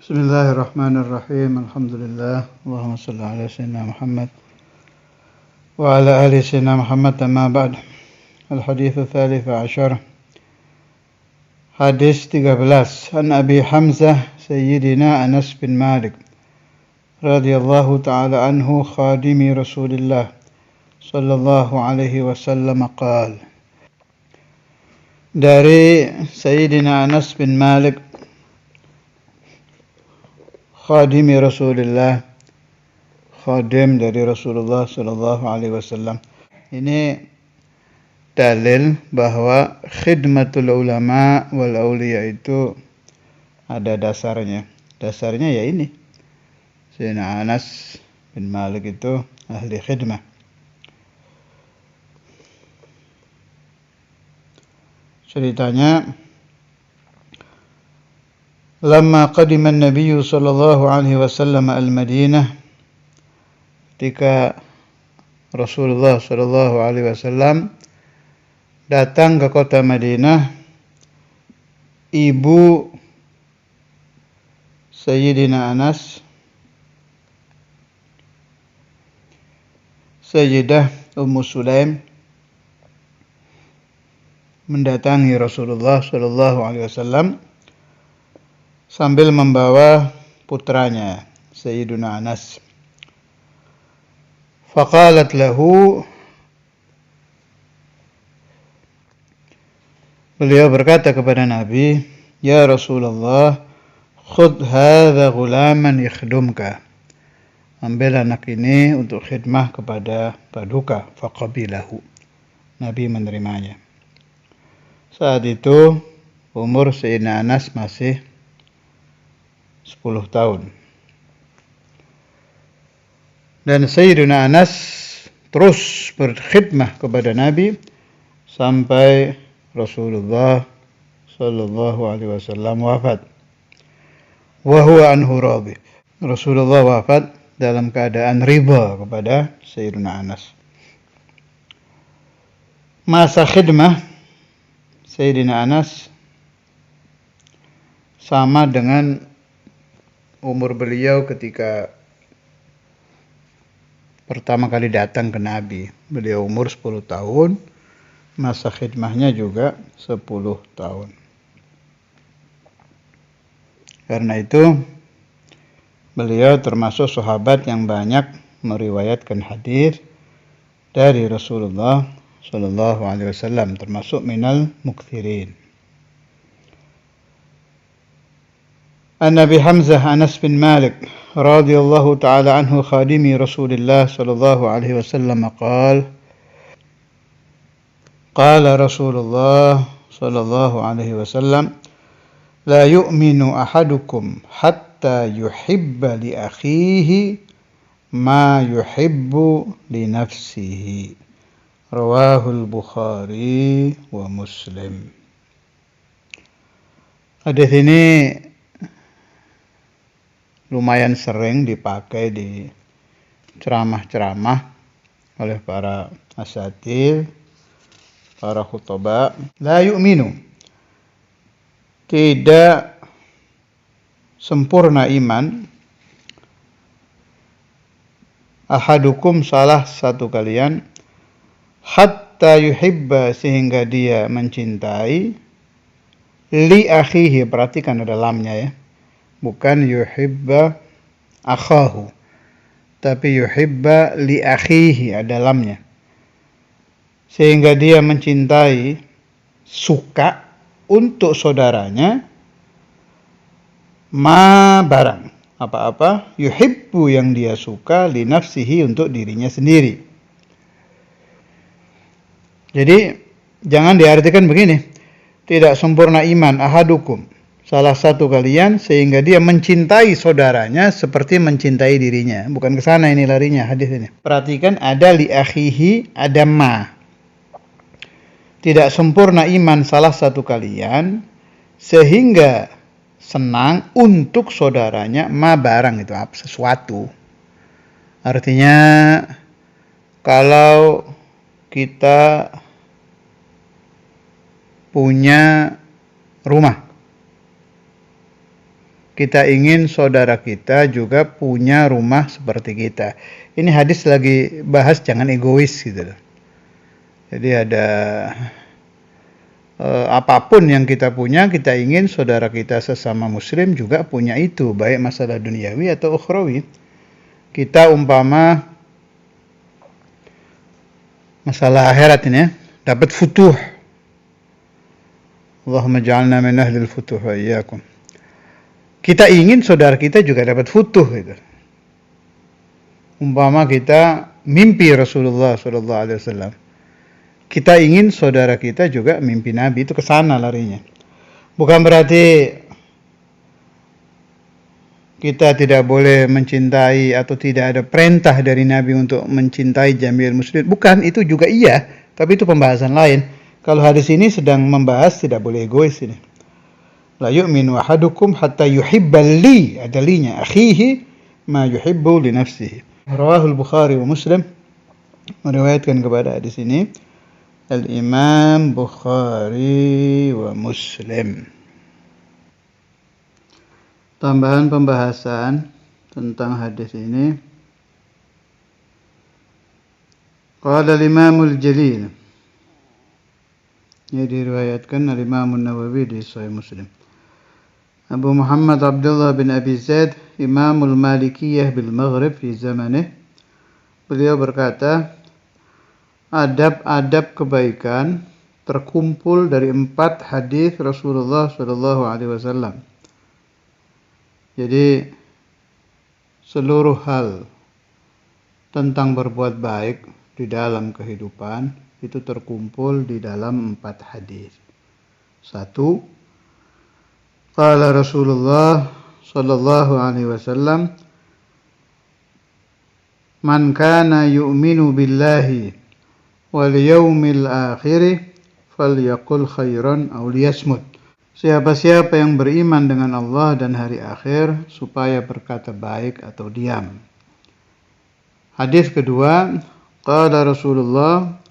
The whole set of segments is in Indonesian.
Bismillahirrahmanirrahim. Alhamdulillah. Allahumma salli ala sayyidina Muhammad wa ala ali sayyidina Muhammad, amma ba'd. Al-hadithu thalitha ashar. Hadis 13. An Abi Hamzah Sayyidina Anas bin Malik radhiyallahu ta'ala anhu khadimi Rasulillah sallallahu alaihi wasallam qala. Dari Sayyidina Anas bin Malik, khadimi Rasulullah, khadim dari Rasulullah sallallahu alaihi wasallam. Ini dalil bahwa khidmatul ulama wal auliya itu ada dasarnya. Dasarnya ya ini. Sayyidina Anas bin Malik itu ahli khidmah. Ceritanya, lamma qadima an-nabiy sallallahu alaihi wasallam al-Madinah, ketika Rasulullah sallallahu alaihi wasallam datang ke kota Madinah, ibu Sayyidina Anas, Sayyidah Ummu Sulaim, mendatangi Rasulullah sallallahu alaihi wasallam sambil membawa putranya Sayyiduna Anas. Faqalat lahu, beliau berkata kepada Nabi, ya Rasulullah, khudh hadha ghulaman yakhdumka, ambil anak ini untuk khidmah kepada paduka. Faqabilahu, Nabi menerimanya. Saat itu umur Sayyidina Anas masih 10 tahun. Dan Sayyidina Anas terus berkhidmah kepada Nabi sampai Rasulullah sallallahu alaihi wasallam wafat. Wa huwa anhu radhi. Rasulullah wafat dalam keadaan ridha kepada Sayyidina Anas. Masa khidmah Sayyidina Anas sama dengan umur beliau ketika pertama kali datang ke Nabi. Beliau umur 10 tahun, masa khidmahnya juga 10 tahun. Karena itu, beliau termasuk sahabat yang banyak meriwayatkan hadis dari Rasulullah sallallahu alaihi wasallam, termasuk minal mukthirin. An Abi Hamzah Anas bin Malik radhiyallahu ta'ala anhu khadimi Rasulillah sallallahu alaihi wasallam qala, qala Rasulullah sallallahu alaihi wasallam, la yu'minu ahadukum hatta yuhibba li akhihi ma yuhibbu li nafsihi. Rawahul Bukhari wa Muslim. Hadis ini lumayan sering dipakai di ceramah-ceramah oleh para asatir, para khutbah. La yu'minu, tidak sempurna iman, ahadukum, salah satu kalian, hatta yuhibba, sehingga dia mencintai, li akhihi, perhatikan ada lamnya ya, bukan yuhibba akhahu, tapi yuhibba li akhihi, ada lamnya, sehingga dia mencintai, suka untuk saudaranya, ma, barang, apa-apa, yuhibbu, yang dia suka, li nafsihi, untuk dirinya sendiri. Jadi jangan diartikan begini, tidak sempurna iman ahadukum, salah satu kalian, sehingga dia mencintai saudaranya seperti mencintai dirinya. Bukan ke sana ini larinya hadis ini. Perhatikan, ada li akhihi, ada ma. Tidak sempurna iman salah satu kalian sehingga senang untuk saudaranya, ma, barang, itu apa? Sesuatu. Artinya kalau kita punya rumah, kita ingin saudara kita juga punya rumah seperti kita. Ini hadis lagi bahas jangan egois gitu loh. Jadi ada apapun yang kita punya, kita ingin saudara kita sesama muslim juga punya itu, baik masalah duniawi atau ukhrawi. Kita umpama masalah akhirat ini ya, dapat futuh. Allahumma ja'alna min ahlil futuh wa iyyakum. Kita ingin saudara kita juga dapat futuh gitu. Umpama kita mimpi Rasulullah SAW. Kita ingin saudara kita juga mimpi Nabi, itu ke sana larinya. Bukan berarti kita tidak boleh mencintai atau tidak ada perintah dari Nabi untuk mencintai jami'il muslimin. Bukan, itu juga iya, tapi itu pembahasan lain. Kalau hadis ini sedang membahas tidak boleh egois ini. La yu'minu ahadukum hatta yuhibba li, ada linya, akhihi ma yuhibbu li nafsihi. Rawahul Bukhari wa Muslim, meriwayatkan kepada hadis ini Al-Imam Bukhari wa Muslim. Tambahan pembahasan tentang hadis ini. Qala al-Imamul Jalil, ini diriwayatkan Al-Imam Nawawi di Sahih Muslim. Abu Muhammad Abdullah bin Abi Zaid, Imamul Malikiyah bil Maghrib fi zamanih. Beliau berkata, adab-adab kebaikan terkumpul dari 4 hadis Rasulullah SAW. Jadi seluruh hal tentang berbuat baik di dalam kehidupan itu terkumpul di dalam 4 hadis. 1. Qala Rasulullah sallallahu alaihi wasallam, man kana yu'minu billahi wal yawmil akhir falyaqul khairan aw liyasmut. Siapa-siapa yang beriman dengan Allah dan hari akhir supaya berkata baik atau diam. Hadis kedua, qala Rasulullah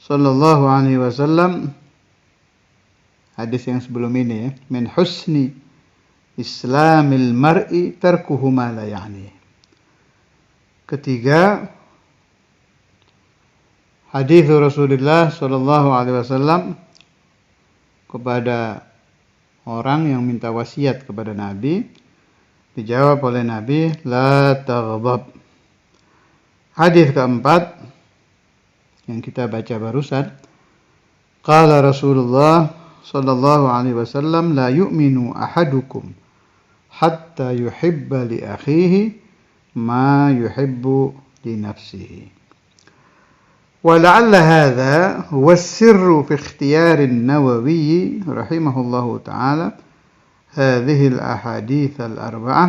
sallallahu alaihi wasallam, hadis yang sebelum ini ya, min husni islamil mar'i tarkuhu ma la ya'ni. Ketiga, hadis Rasulullah sallallahu alaihi wasallam kepada orang yang minta wasiat kepada Nabi, dijawab oleh Nabi, la taghdab. Hadis keempat yang kita baca barusan, qala Rasulullah sallallahu alaihi wasallam, la yu'minu ahadukum hatta yuhibba li akhihi ma yuhibbu li nafsihi. ولعل هذا هو السر في اختيار النووي رحمه الله تعالى هذه الأحاديث الأربعة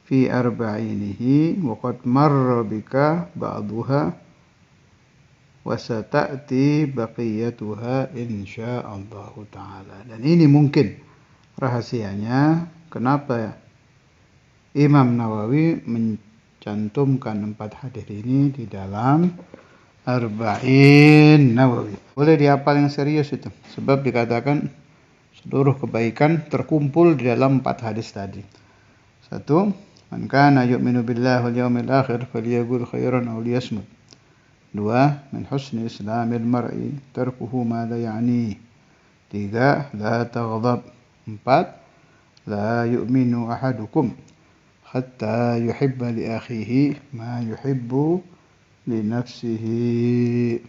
في أربعينه وقد مر بك بعضها وستأتي بقيتها insyaallah ta'ala. Dan ini mungkin rahasianya kenapa Imam Nawawi mencantumkan 4 hadis ini di dalam Arba'in Nawawi. Boleh dihafal yang serius itu, sebab dikatakan seluruh kebaikan terkumpul di dalam 4 hadis tadi. 1. Man kana yu'minu billahi wal yawmil akhir falyaqul khairan aw liyasmut. 2. Min husni islamil mar'i tarkuhu ma la ya'ni. 3. La taghdab. 4. La yu'minu ahadukum hatta yuhibba li akhihi ma yuhibbu li nafsihi.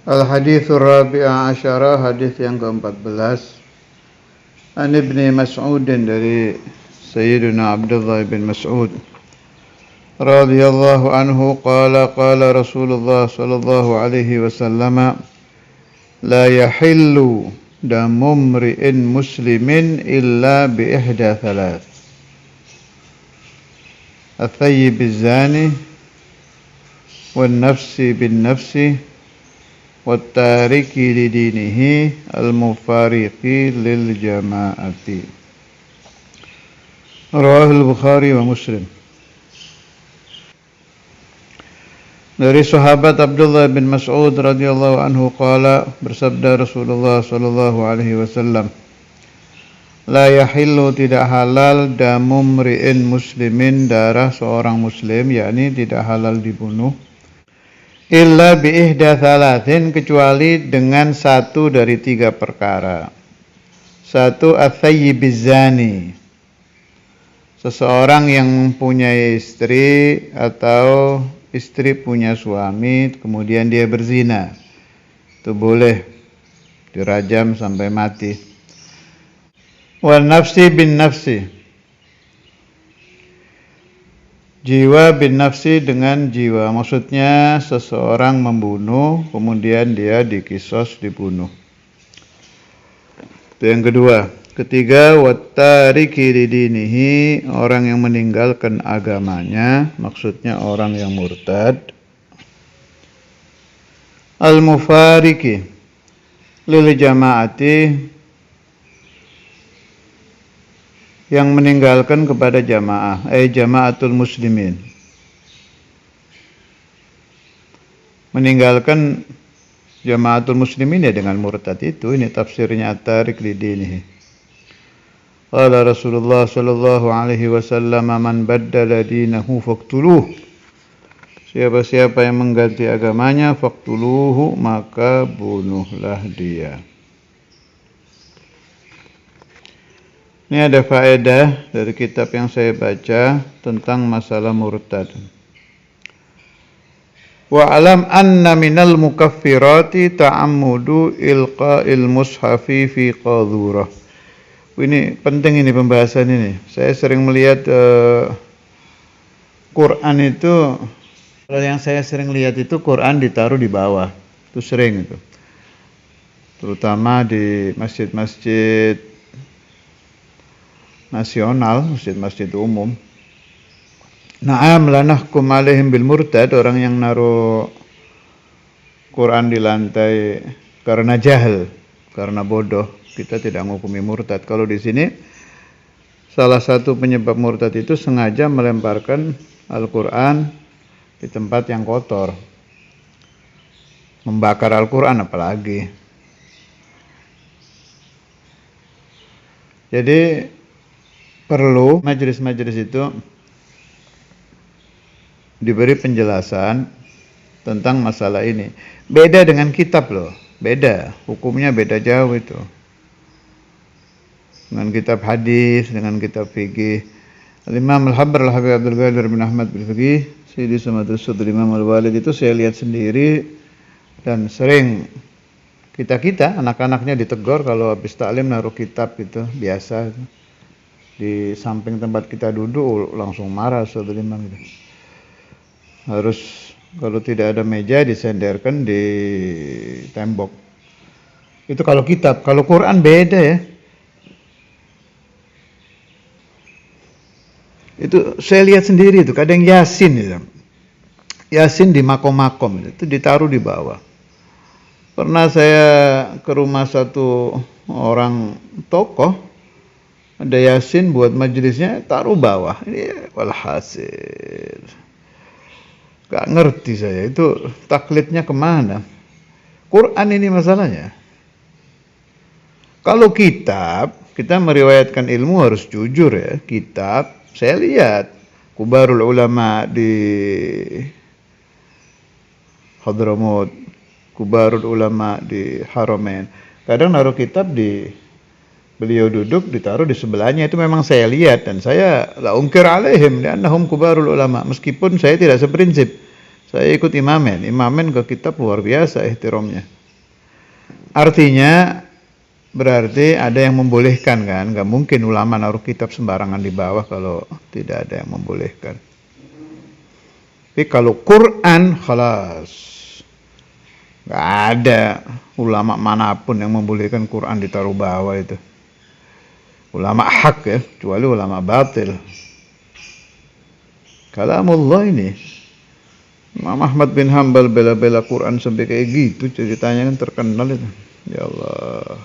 Al-hadithur rabi'a asyara, hadis yang ke-14. An Ibni Mas'ud, dari Sayyidina Abdullah bin Mas'ud radhiyallahu anhu qala qala Rasulullah sallallahu alaihi wasallam, la yahillu damu mri'in muslimin illa bi ihda thalath, الثيب الزاني والنفس بالنفس والتارك لدينه المفارق للجماعة. رواه البخاري ومسلم. Dari sahabat Abdullah bin Mas'ud radhiyallahu anhu qala, bersabda Rasulullah sallallahu alaihi wasallam, La yahillu tidak halal damu mri'in muslimin darah seorang muslim, yakni tidak halal dibunuh. Illa bi ihda thalathin kecuali dengan satu dari tiga perkara. Satu at-thayyibuz zani. Seseorang yang punya istri atau istri punya suami kemudian dia berzina. Itu boleh dirajam sampai mati. Wal nafsi bin nafsi, jiwa bin nafsi dengan jiwa, maksudnya seseorang membunuh kemudian dia dikisos dibunuh. Itu yang kedua. Ketiga, wattariki lidinihi, orang yang meninggalkan agamanya, maksudnya orang yang murtad. Al-mufariki lil jamaati, yang meninggalkan kepada jamaah, jamaatul muslimin. Meninggalkan jamaatul muslimin ya dengan murtad itu, ini tafsirnya at-tarik lidinihi. Qala Rasulullah sallallahu alaihi wasallam, man baddala dinahu faqtuluh. Siapa-siapa yang mengganti agamanya, faqtuluhu, maka bunuhlah dia. Ini ada faedah dari kitab yang saya baca tentang masalah murtad. Wa alam anna minal mukaffirati ta'ammudu ilqa'il mushafi fi qadhurah. Ini penting, ini pembahasan ini. Saya sering melihat Quran itu, kalau yang saya sering lihat itu Quran ditaruh di bawah. Itu sering itu. Terutama di masjid-masjid nasional, masjid-masjid umum. Na'am la nahkum alaihim bil murtad, orang yang naruh Quran di lantai karena jahil, karena bodoh, kita tidak menghukumi murtad. Kalau di sini salah satu penyebab murtad itu sengaja melemparkan Al-Quran di tempat yang kotor, membakar Al-Quran apalagi. Jadi perlu majelis-majelis itu diberi penjelasan tentang masalah ini. Beda dengan kitab loh, beda, hukumnya beda jauh itu. Dengan kitab hadis, dengan kitab fikih. Al-Imam Al-Habr Al-Habib Abdul Ghadir bin Ahmad bin Fikih, Sayyidi Samadul Sudul Imam Al-Walid itu saya lihat sendiri dan sering kita anak-anaknya ditegur kalau habis taklim naruh kitab itu biasa. Di samping tempat kita duduk langsung marah Saudara Imam itu. Harus kalau tidak ada meja disenderkan di tembok. Itu kalau kitab, kalau Quran beda ya. Itu saya lihat sendiri itu, kadang Yasin itu. Yasin di makom-makom itu ditaruh di bawah. Pernah saya ke rumah satu orang tokoh, ada Yasin buat majelisnya, taruh bawah. Ini walhasil. Gak ngerti saya, itu taklidnya kemana? Quran ini masalahnya. Kalau kitab, kita meriwayatkan ilmu harus jujur ya. Kitab, saya lihat Kubarul Ulama di Hadramut, Kubarul Ulama di Haramain. Kadang naruh kitab beliau duduk ditaruh di sebelahnya, itu memang saya lihat dan saya la ungkir alaihim li'annahum kubarul ulama, meskipun saya tidak seprinsip. Saya ikut imamen ke kitab luar biasa ihtiramnya. Artinya berarti ada yang membolehkan kan, enggak mungkin ulama naruh kitab sembarangan di bawah kalau tidak ada yang membolehkan. Tapi kalau Quran khalas, enggak ada ulama manapun yang membolehkan Quran ditaruh bawah itu. Ulama hak ya, kecuali ulama batil. Kalamullah ini. Imam Ahmad bin Hanbal bela-bela Quran sampai kayak gitu, ceritanya kan terkenal itu. Ya Allah.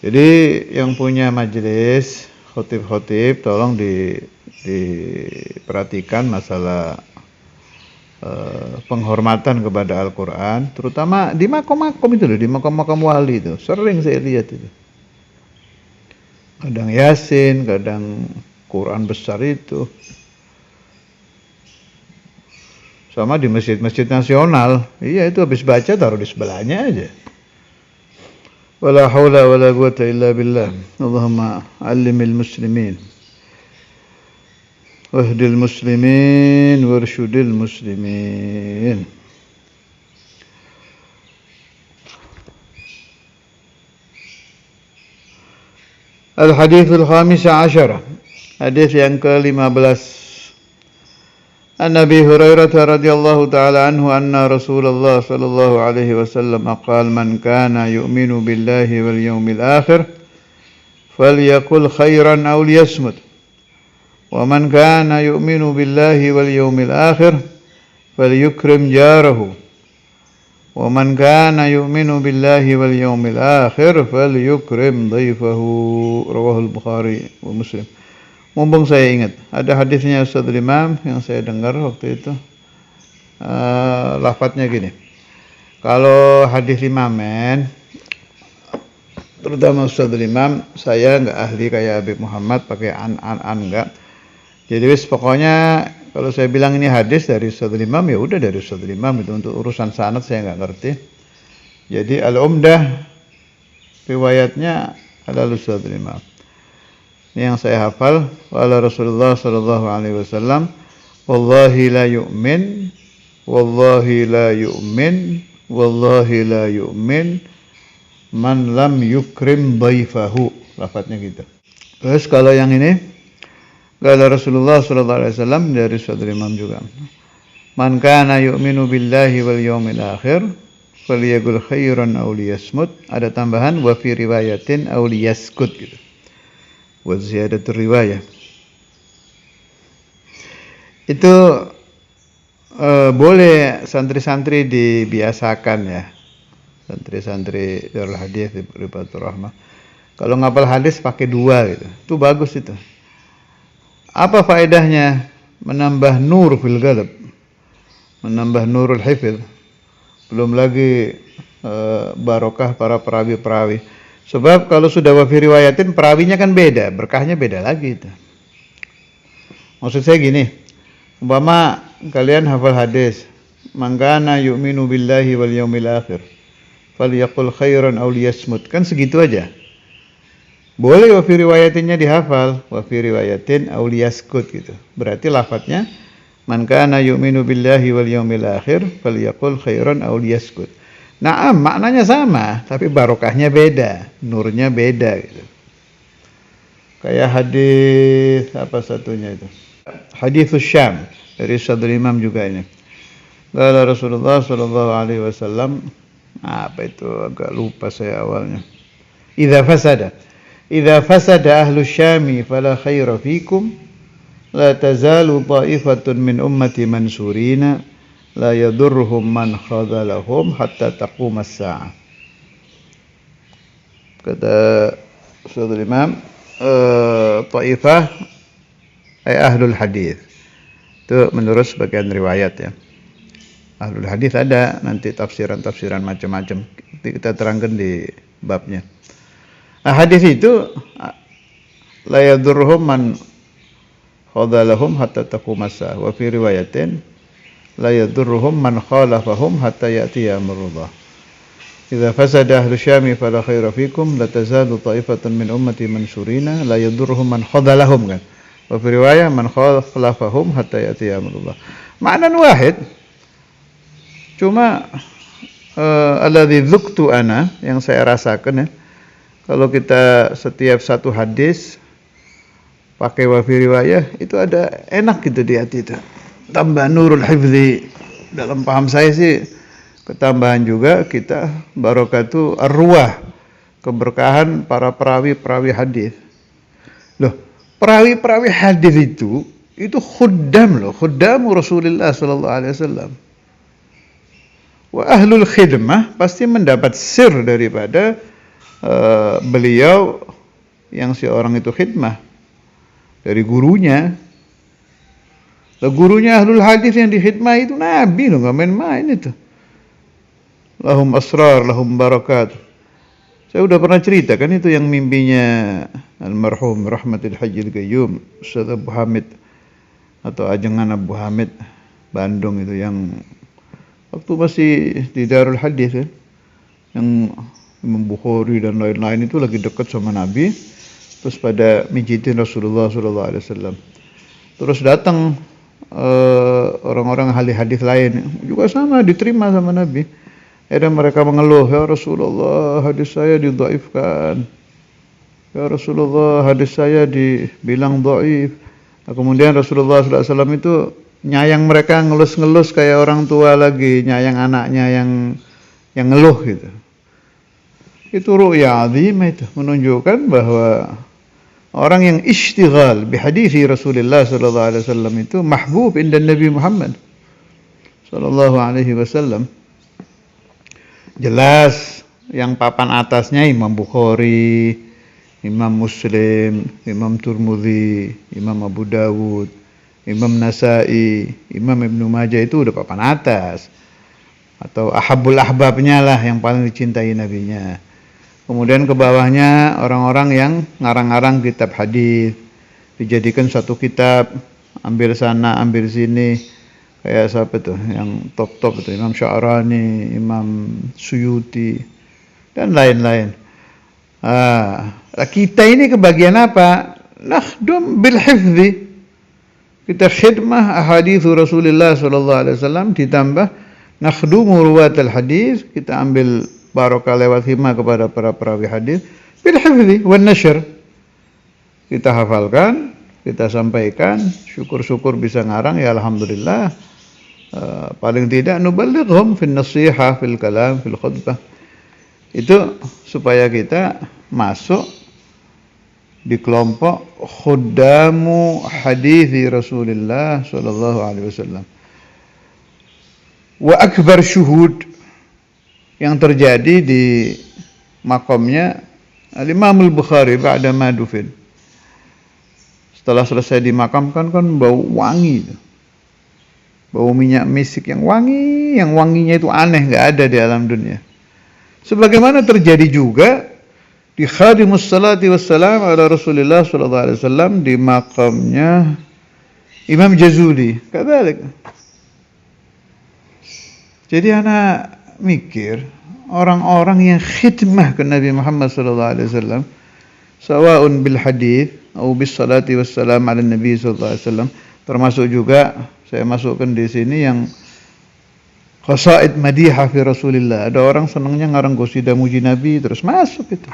Jadi yang punya majelis, khotib-khotib, tolong diperhatikan masalah penghormatan kepada Al-Quran, terutama di makom-makom itu loh, di makom-makom wali itu. Sering saya lihat itu. Kadang Yasin, kadang Quran besar itu. Sama di masjid-masjid nasional. Iya, itu habis baca taruh di sebelahnya aja. Wala haula wala quwata illa billah. Allahumma 'allimil muslimin. Wahdil muslimin warsyudil muslimin. Al-hadithul khamis asyara. Hadis yang ke-15. An Abi Hurairah radhiyallahu ta'ala anhu anna Rasulullah sallallahu alaihi wasallam qala man kana yu'minu billahi wal yawmil akhir falyaqul khairan aw liyasmut. Wa man kana yu'minu billahi wal yawmil akhir falyukrim jarahu. Wa man kana yu'minu billahi wal yawmil akhir falyukrim dhaifahu. Rawahul Bukhari wa Muslim. Mumpung saya ingat, ada hadisnya Ustaz Imam yang saya dengar waktu itu. Lafadznya gini. Kalau hadis imamen, terutama Ustaz Imam, saya enggak ahli kayak Habib Muhammad pakai an enggak. Jadi pokoknya kalau saya bilang ini hadis dari Ustaz Imam, ya udah dari Ustaz Imam itu. Untuk urusan sanad saya enggak ngerti. Jadi al-umdah riwayatnya adalah Ustaz Imam. Ini yang saya hafal. Qala Rasulullah sallallahu alaihi wasallam, wallahi la yu'min, wallahi la yu'min, wallahi la yu'min man lam yukrim dhaifahu. Lafadznya gitu. Terus kalau yang ini, qala Rasulullah sallallahu alaihi wasallam dari Saudara Imam juga. Man kana yu'minu billahi wal yawmil akhir falyaqul khairan aw liyasmut. Ada tambahan wa fi riwayatin aw liyaskut gitu. Wa ziyadatur riwayah. Itu boleh santri-santri dibiasakan ya. Santri-santri Darul Hadis Ribatul Rahmah. Kalau ngapal hadis pakai 2 gitu. Itu bagus itu. Apa faedahnya? Menambah nur fil qalb. Menambah nurul hifz. Belum lagi barokah para perawi-perawi. Sebab kalau sudah wafi riwayatin, perawinya kan beda, berkahnya beda lagi itu. Maksud saya gini, umpama kalian hafal hadis, man kana yu'minu billahi wal yawmil akhir falyaqul khairan aw liyasmut, kan segitu aja. Boleh wafi riwayatinnya dihafal, wafi riwayatin aw liyaskut gitu. Berarti lafadznya man kana yu'minu billahi wal yawmil akhir falyaqul khairan aw liyaskut. Nah, maknanya sama, tapi barokahnya beda, nurnya beda gitu. Kayak hadis apa satunya itu? Hadis Syam dari Saudara Imam juga ini. Qala Rasulullah sallallahu alaihi wasallam, apa itu agak lupa saya awalnya. Idza fasada ahlu Syami fala khaira fikum la tazalu ta'ifatun min ummati mansurina la yadurruhum man khadalahum hatta taqumas sa'ah. Kata Saudara Imam, Taifah ay ahlul hadis. Itu menurut sebagian riwayat ya. Ahlul hadis ada nanti tafsiran-tafsiran macam-macam. Kita terangkan di babnya. Nah, hadis itu la yadurruhum man khadalahum hatta taqumas sa'ah. Wa fi riwayatin la yadurruhum man khalafahum hatta ya'tiya amrullah. Idza fasada ahlu syami fala khaira fikum la tazalu ta'ifatun min ummati mansurina la yadurruhum man khadalahum kan. Wa fi riwayah man khalafahum hatta ya'tiya amrullah. Makna wahid. Cuma alladzi dzuktu ana, yang saya rasakan ya. Kalau kita setiap satu hadis pakai wa fi riwayah itu ada enak gitu di hati itu. Tambah nurul hifzi. Dalam paham saya sih ketambahan juga kita barokatu arwah, keberkahan para perawi-perawi hadis. Loh, perawi-perawi hadis itu khuddam loh, khuddam Rasulullah sallallahu alaihi wasallam. Wa ahlul khidmah pasti mendapat sir daripada beliau yang si orang itu khidmah dari gurunya. Gurunya ahlul hadis yang dikhidmah itu Nabi loh, nggak main-main itu. Lahum asrar, lahum barakat. Saya udah pernah cerita kan itu yang mimpinya almarhum Rahmatul Hajjil Qayyum Ustaz Abu Hamid atau Ajengan Abu Hamid Bandung itu yang waktu masih di Darul Hadis kan, yang Imam Bukhari dan lain-lain itu lagi dekat sama Nabi, terus pada mijitin Rasulullah SAW. Terus datang orang-orang ahli hadis lain juga sama diterima sama Nabi. Akhirnya mereka mengeluh, ya Rasulullah hadis saya didhaifkan, ya Rasulullah hadis saya dibilang dhaif. Nah, kemudian Rasulullah SAW itu nyayang mereka, ngelus-ngelus kayak orang tua lagi nyayang anaknya yang ngeluh gitu. Itu ru'ya azimah, itu menunjukkan bahwa orang yang ishtighal bihadithi Rasulullah SAW itu mahbub inda Nabi Muhammad SAW. Jelas yang papan atasnya Imam Bukhari, Imam Muslim, Imam Tirmidzi, Imam Abu Dawud, Imam Nasai, Imam Ibnu Majah itu udah papan atas. Atau ahabul ahbabnya lah yang paling dicintai nabinya. Kemudian ke bawahnya orang-orang yang ngarang-ngarang kitab hadis, dijadikan satu kitab, ambil sana, ambil sini. Kayak siapa tuh yang top-top itu, Imam Sya'rani, Imam Suyuti dan lain-lain. Kita ini kebagian apa? Nakhdum bil hifzi. Kita khidmah ahadits Rasulullah SAW ditambah nakhdumu ruwatal hadis, kita ambil barokah lewat himah kepada para perawi hadis bil hifzi wan nashr. Kita hafalkan, kita sampaikan, syukur-syukur bisa ngarang ya alhamdulillah. Paling tidak nubalighum fil nasihah, fil kalam, fil khutbah. Itu supaya kita masuk di kelompok khuddamu hadithi Rasulullah sallallahu alaihi wasallam. Wa akbar syuhud yang terjadi di makamnya Al-Imam Al-Bukhari ba'da ma dufin. Setelah selesai dimakamkan kan bau wangi, bau minyak misik yang wangi, yang wanginya itu aneh, nggak ada di alam dunia. Sebagaimana terjadi juga di khadimus salati wassalam ala Rasulullah sallallahu alaihi wasallam di makamnya Imam Jazuli. Kadzalik. Jadi anak mikir orang-orang yang khidmah ke Nabi Muhammad sallallahu alaihi wasallam sawaun bil hadis atau bis salati wassalam ala Nabi sallallahu alaihi wasallam, termasuk juga saya masukkan di sini yang qasaid madihah fi Rasulillah. Ada orang senangnya ngarang qasidah muji Nabi terus masuk itu.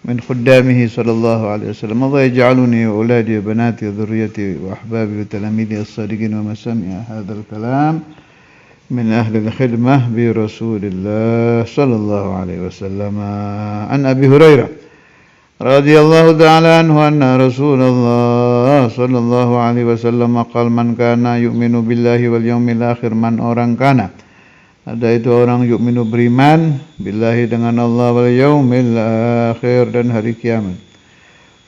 Min khuddamihi sallallahu alaihi wasallam. Allah yaj'aluni wa auladi wa banati wa dhurriyyati wa ahbabi wa talamidi as-sadiqin wa masami'a hadzal kalam min ahli al-khidmah bi Rasulillah sallallahu alaihi wasallam. An Abi Hurairah radhiyallahu ta'ala anhu anna Rasulullah sallallahu alaihi wasallam qala man kana yu'minu billahi wal yawmil akhir, man orang kana ada itu orang yu'minu beriman billahi dengan Allah wal yawmil akhir dan hari kiamat,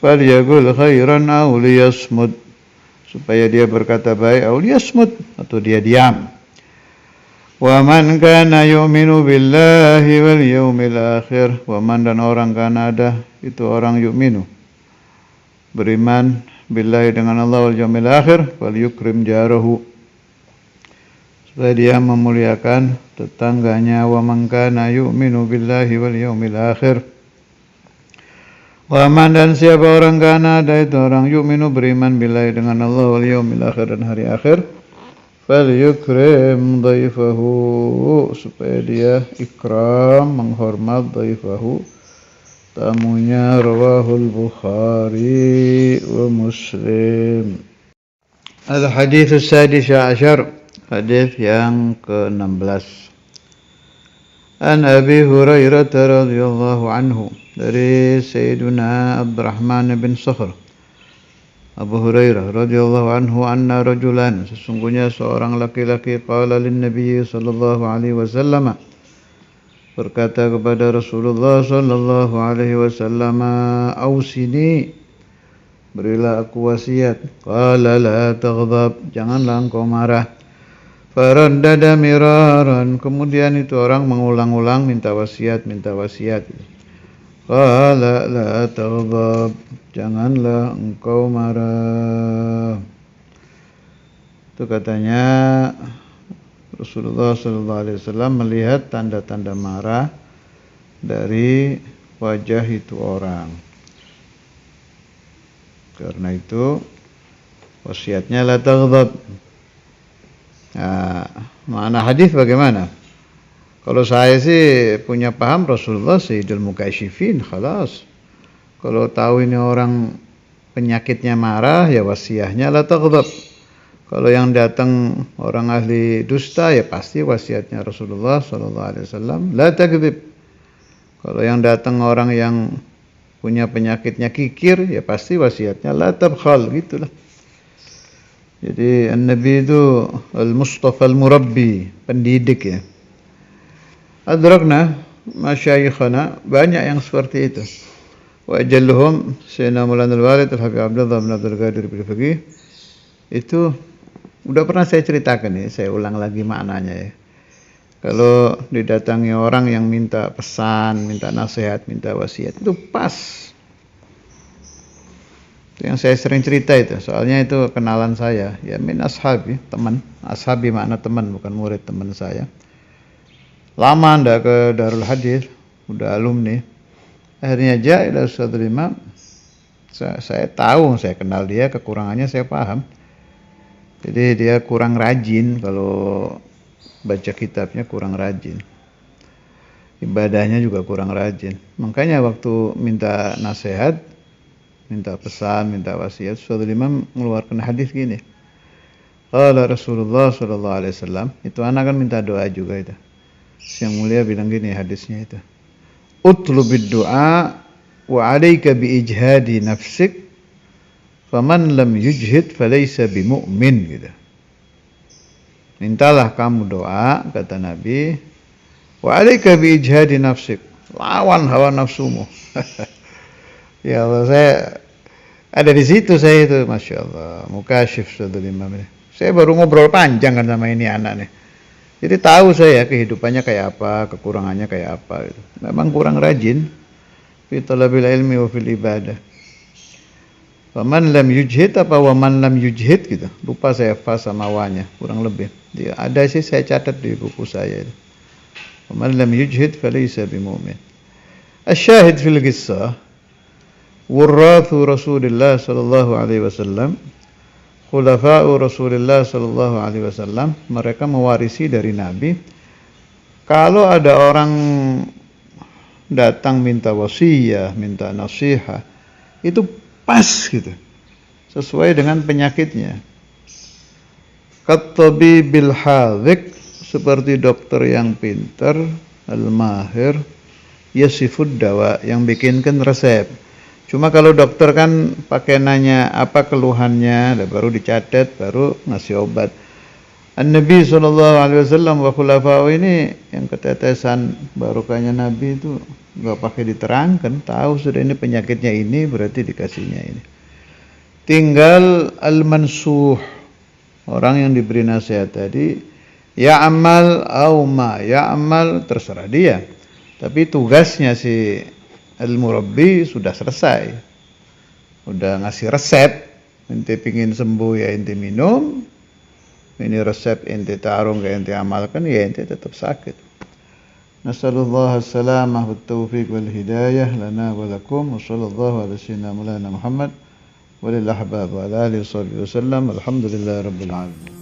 falyaqul khairan aw liyasmut, supaya dia berkata baik aw liyasmut atau dia diam. Wa man kana yu'minu billahi wal yawmil akhir, wa man dan orang kana ada itu orang yu'minu beriman billahi dengan Allah wal yawmil akhir, wal yukrim jarahu, supaya dia memuliakan tetangganya. Wa man kana yu'minu billahi wal yawmil akhir, wa man dan siapa orang kana ada itu orang yu'minu beriman billahi dengan Allah wal yawmil akhir dan hari akhir, falyukrim dhaifahu, supaya dia ikram menghormat dhaifahu tamunya. Rawahul Bukhari wa Muslim. Al-hadits as-sadis ashar, hadis yang ke-16. An Abi Hurairah radhiyallahu anhu, dari Sayyidina Abdurrahman bin Sakhr Abu Hurairah radhiyallahu anhu, anna rajulan, sesungguhnya seorang laki-laki, qala lin Nabi sallallahu alaihi wasallam, berkata kepada Rasulullah sallallahu alaihi wasallam, ausini, berilah aku wasiat. Qala la taghdab, janganlah engkau marah. Faraddada miraran, kemudian itu orang mengulang-ulang minta wasiat. Qala la taghdab, janganlah engkau marah. Itu katanya Rasulullah SAW melihat tanda-tanda marah dari wajah itu orang. Karena itu wasiatnya la taghdab. Nah, makna hadis bagaimana? Kalau saya sih punya paham Rasulullah Sayyidul Mukasyifin, khalas. Kalau tahu ini orang penyakitnya marah, ya wasiatnya la taghdab. Kalau yang datang orang ahli dusta, ya pasti wasiatnya Rasulullah SAW la takdzib. Kalau yang datang orang yang punya penyakitnya kikir, ya pasti wasiatnya la tabkhal, gitulah. Jadi An-Nabi itu Al-Mustafa Al-Murabbi, pendidik ya. Adrakna masyayikhana, banyak yang seperti itu. Wa ajalluhum Sayyidina Maulana Al-Walid Al-Habib Abdullah bin Abdul Qadir Al-Fiqih. Itu udah pernah saya ceritakan ya, saya ulang lagi maknanya ya. Kalau didatangi orang yang minta pesan, minta nasihat, minta wasiat, itu pas. Yang saya sering cerita itu, soalnya itu kenalan saya, ya min ashabi, teman, ashabi makna teman, bukan murid, teman saya. Lama ndak ke Darul Hadis, udah alumni. Akhirnya ila Ustadzul Imam, saya tahu, saya kenal dia, kekurangannya saya paham. Jadi dia kurang rajin, kalau baca kitabnya kurang rajin. Ibadahnya juga kurang rajin. Makanya waktu minta nasihat, minta pesan, minta wasiat, Ustadzul Imam mengeluarkan hadis gini. Qala Rasulullah SAW, itu anak kan minta doa juga itu. Yang mulia bilang gini hadisnya itu. Utlubid du'a wa 'alaika bi ijhadi nafsik, faman lam yujhid falaysa bimu'min, gitu. Mintalah kamu doa, kata Nabi, wa 'alaika bi ijhadi nafsik, lawan hawa nafsumu. Ya Allah, saya ada di situ, saya itu, masya Allah, mukasyif Ustadzul Imam ini. Saya baru ngobrol panjang kan sama ini anak nih. Jadi tahu saya kehidupannya kayak apa, kekurangannya kayak apa. Gitu. Memang kurang rajin fi talabil ilmi wa fil ibadah. Waman lam yujhid apa waman lam yujhid gitu. Lupa saya fa sama wanya, kurang lebih. Dia ada sih, saya catat di buku saya itu. Waman lam yujhid falaysa bimumin. Asyahid fil qissah, Wurrathu Rasulullah sallallahu alaihi wasallam, khulafa'u Rasulullah sallallahu alaihi wasallam, mereka mewarisi dari Nabi. Kalau ada orang datang minta wasiat, minta nasihat, itu pas gitu, sesuai dengan penyakitnya. Katabibil hadzik, seperti dokter yang pintar, al-mahir, yasifud dawa, yang bikinkan resep. Cuma kalau dokter kan pakai nanya apa keluhannya, baru dicatat, baru ngasih obat. An-Nabi SAW wa khulafa'u ini yang ketetesan barokahnya Nabi itu nggak pakai diterangkan, tahu sudah ini penyakitnya ini, berarti dikasihnya ini. Tinggal al-mansuh, orang yang diberi nasihat tadi, ya amal au ma ya amal, terserah dia. Tapi tugasnya si al-murabbi sudah selesai. Udah ngasih resep, ente pingin sembuh ya ente minum. Ini resep ente taruh ke ente amalkan, ya ente tetap sakit. Nasallallahu as-salamah wa taufiq wal hidayah lana wa lakum, wa sallallahu ala sayyidina Maulana Muhammad wa lil ahbab wa ala alihi wa sahbihi wa sallam. Alhamdulillah rabbil alamin.